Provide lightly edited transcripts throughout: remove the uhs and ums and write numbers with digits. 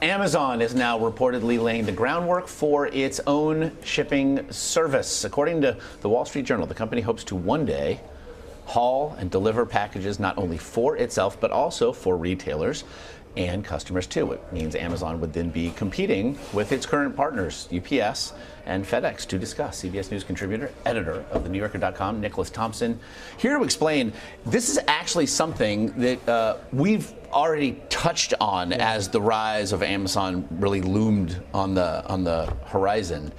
Amazon is now reportedly laying the groundwork for its own shipping service. According to the Wall Street Journal, the company hopes to one day haul and deliver packages not only for itself, but also for retailers and customers too. It means Amazon would then be competing with its current partners, UPS and FedEx. To discuss, CBS News contributor, editor of TheNewYorker.com, Nicholas Thompson, here to explain. This is actually something that we've already touched on as the rise of Amazon really loomed on the horizon.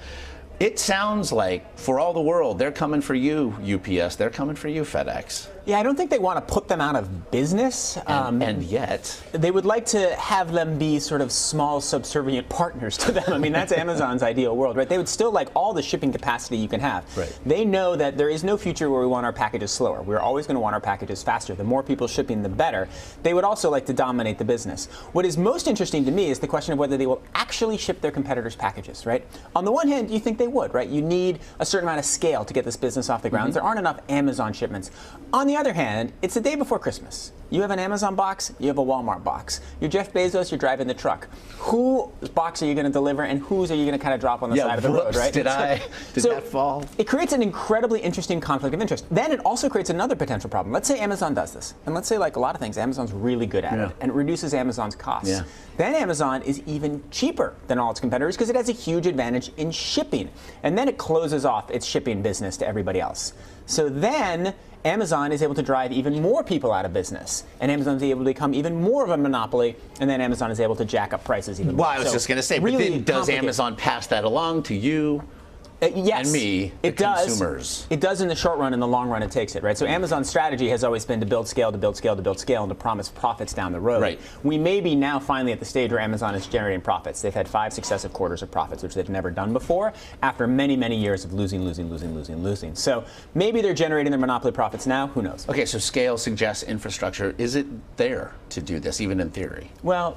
It sounds like, for all the world, they're coming for you, UPS. They're coming for you, FedEx. Yeah, I don't think they want to put them out of business. And yet they would like to have them be sort of small, subservient partners to them. I mean, that's Amazon's ideal world, right? They would still like all the shipping capacity you can have. Right. They know that there is no future where we want our packages slower. We're always going to want our packages faster. The more people shipping, the better. They would also like to dominate the business. What is most interesting to me is the question of whether they will actually ship their competitors' packages, right? On the one hand, you think they would, right? You need a certain amount of scale to get this business off the ground. There aren't enough Amazon shipments. On the other hand, it's the day before Christmas. You have an Amazon box, you have a Walmart box. You're Jeff Bezos, you're driving the truck. Whose box are you going to deliver and whose are you going to kind of drop on the side of the road, right? Did that fall? It creates an incredibly interesting conflict of interest. Then it also creates another potential problem. Let's say Amazon does this. And let's say, like a lot of things, Amazon's really good at it. And it reduces Amazon's costs. Yeah. Then Amazon is even cheaper than all its competitors because it has a huge advantage in shipping. And then it closes off its shipping business to everybody else. So then Amazon is able to drive even more people out of business, and Amazon is able to become even more of a monopoly, and then Amazon is able to jack up prices even more. Well, I was just going to say, really but then does Amazon pass that along to you? Yes, and me, the consumers. It does in the short run. In the long run, it takes it, right? So Amazon's strategy has always been to build scale, to build scale, to build scale, and to promise profits down the road. Right. We may be now finally at the stage where Amazon is generating profits. They've had 5 successive quarters of profits, which they've never done before, after many, many years of losing. So maybe they're generating their monopoly profits now. Who knows? Okay, so scale suggests infrastructure. Is it there to do this, even in theory? Well,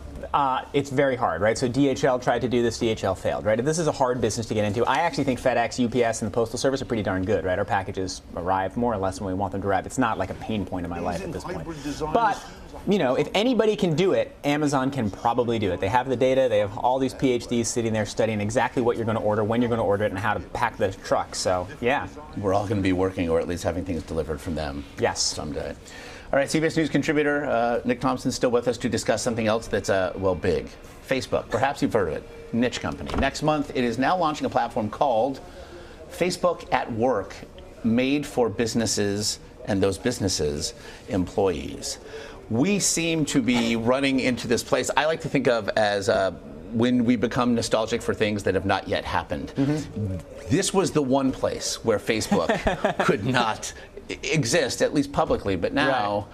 it's very hard, right? So DHL tried to do this. DHL failed, right? This is a hard business to get into. I actually think FedEx, UPS, and the Postal Service are pretty darn good, right? Our packages arrive more or less when we want them to arrive. It's not like a pain point in my life at this point. But, you know, if anybody can do it, Amazon can probably do it. They have the data. They have all these PhDs sitting there studying exactly what you're going to order, when you're going to order it, and how to pack the truck. So, yeah. We're all going to be working, or at least having things delivered from them someday. All right, CBS News contributor Nick Thompson still with us to discuss something else that's, well, big. Facebook. Perhaps you've heard of it. Niche company. Next month, it is now launching a platform called Facebook at Work, made for businesses and those businesses' employees. We seem to be running into this place I like to think of as when we become nostalgic for things that have not yet happened. This was the one place where Facebook could not exist, at least publicly, but now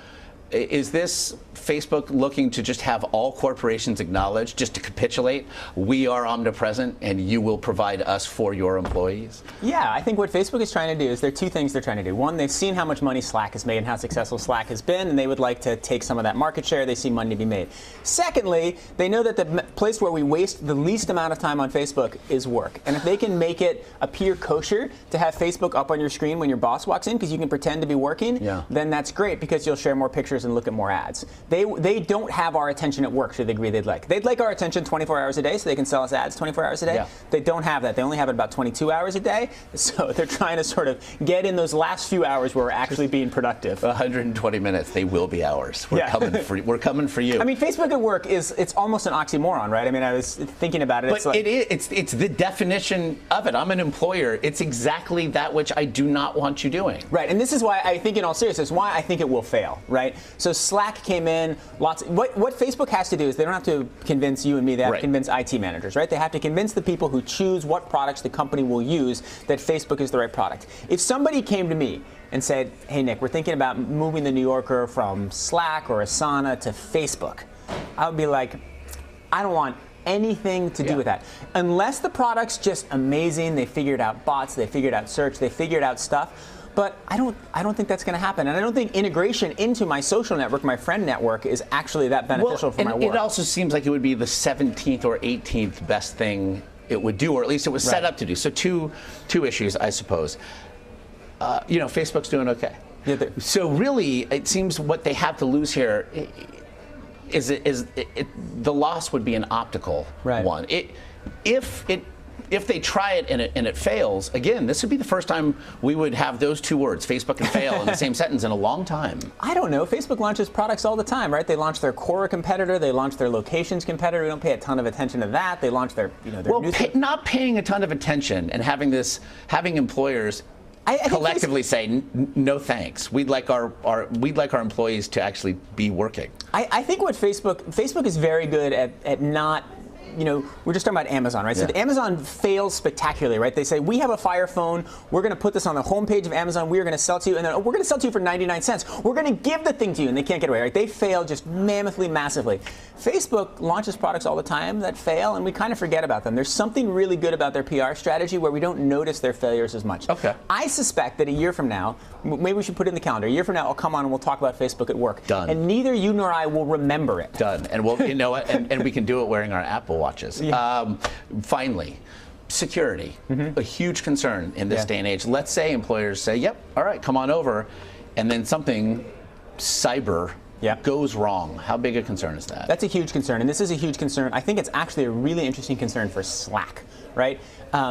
is this Facebook looking to just have all corporations acknowledge, just to capitulate, we are omnipresent and you will provide us for your employees? Yeah, I think what Facebook is trying to do is there are 2 things they're trying to do. One, they've seen how much money Slack has made and how successful Slack has been, and they would like to take some of that market share. They see money to be made. Secondly, they know that the place where we waste the least amount of time on Facebook is work. And if they can make it appear kosher to have Facebook up on your screen when your boss walks in because you can pretend to be working, then that's great because you'll share more pictures and look at more ads. They don't have our attention at work to the degree they'd like. They'd like our attention 24 hours a day so they can sell us ads 24 hours a day. They don't have that. They only have it about 22 hours a day. So they're trying to sort of get in those last few hours where we're actually being productive. 120 minutes. They will be hours. We're coming for you. I mean, Facebook at Work it's almost an oxymoron, right? I mean, I was thinking about it. But it's the definition of it. I'm an employer. It's exactly that which I do not want you doing. Right, and this is why I think, in all seriousness, why I think it will fail, right? So Slack came in, what Facebook has to do is they don't have to convince you and me, they have to convince IT managers, right? They have to convince the people who choose what products the company will use that Facebook is the right product. If somebody came to me and said, hey Nick, we're thinking about moving the New Yorker from Slack or Asana to Facebook, I would be like, I don't want anything to do with that. Unless the product's just amazing, they figured out bots, they figured out search, they figured out stuff. But I don't think that's going to happen, and I don't think integration into my social network, my friend network, is actually that beneficial for my work. It also seems like it would be the 17th or 18th best thing it would do, or at least it was set up to do. So two issues, I suppose. Facebook's doing okay. So really, it seems what they have to lose here the loss would be an optical one. If they try it and it fails, again, this would be the first time we would have those two words, Facebook and fail, in the same sentence in a long time. I don't know. Facebook launches products all the time, right? They launch their Quora competitor. They launch their locations competitor. We don't pay a ton of attention to that. They launch their, not paying a ton of attention and having employers collectively say no thanks. We'd like our employees to actually be working. I think what Facebook is very good at not. We're just talking about Amazon, right? Yeah. So Amazon fails spectacularly, right? They say, we have a Fire Phone. We're going to put this on the homepage of Amazon. We are going to sell to you. And then we're going to sell to you for 99 cents. We're going to give the thing to you. And they can't get away, right? They fail just mammothly, massively. Facebook launches products all the time that fail, and we kind of forget about them. There's something really good about their PR strategy where we don't notice their failures as much. Okay. I suspect that a year from now, maybe we should put it in the calendar. A year from now, I'll come on and we'll talk about Facebook at work. Done. And neither you nor I will remember it. Done. And we'll, and we can do it wearing our Apple Watches. Yeah. Finally, security, a huge concern in this day and age. Let's say employers say, yep, all right, come on over, and then something cyber goes wrong. How big a concern is that? That's a huge concern, and this is a huge concern. I think it's actually a really interesting concern for Slack, right?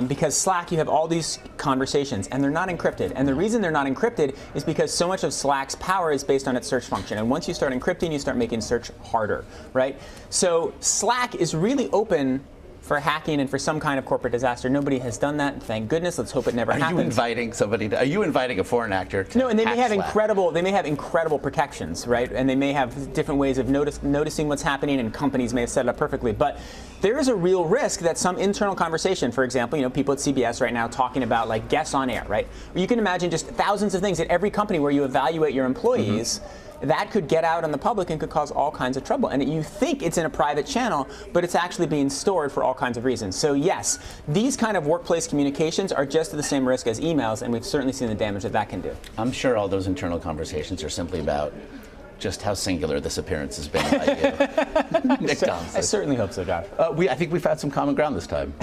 Because Slack, you have all these conversations, and they're not encrypted. And the reason they're not encrypted is because so much of Slack's power is based on its search function. And once you start encrypting, you start making search harder, right? So Slack is really open for hacking and for some kind of corporate disaster. Nobody has done that, thank goodness. Let's hope it never happens. Are you inviting a foreign actor to No, and they may have Slack? incredible protections, right? And they may have different ways of noticing what's happening, and companies may have set it up perfectly. But there is a real risk that some internal conversation, for example, people at CBS right now talking about like guests on air, right? You can imagine just thousands of things at every company where you evaluate your employees. That could get out on the public and could cause all kinds of trouble. And you think it's in a private channel, but it's actually being stored for all kinds of reasons. So yes, these kind of workplace communications are just at the same risk as emails, and we've certainly seen the damage that can do. I'm sure all those internal conversations are simply about just how singular this appearance has been by you. Nick Thompson. I certainly hope so, Josh. I think we've had some common ground this time.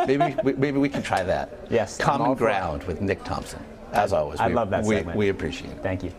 maybe we can try that. Yes. Common ground with Nick Thompson. As always, I love that segment. We appreciate it. Thank you.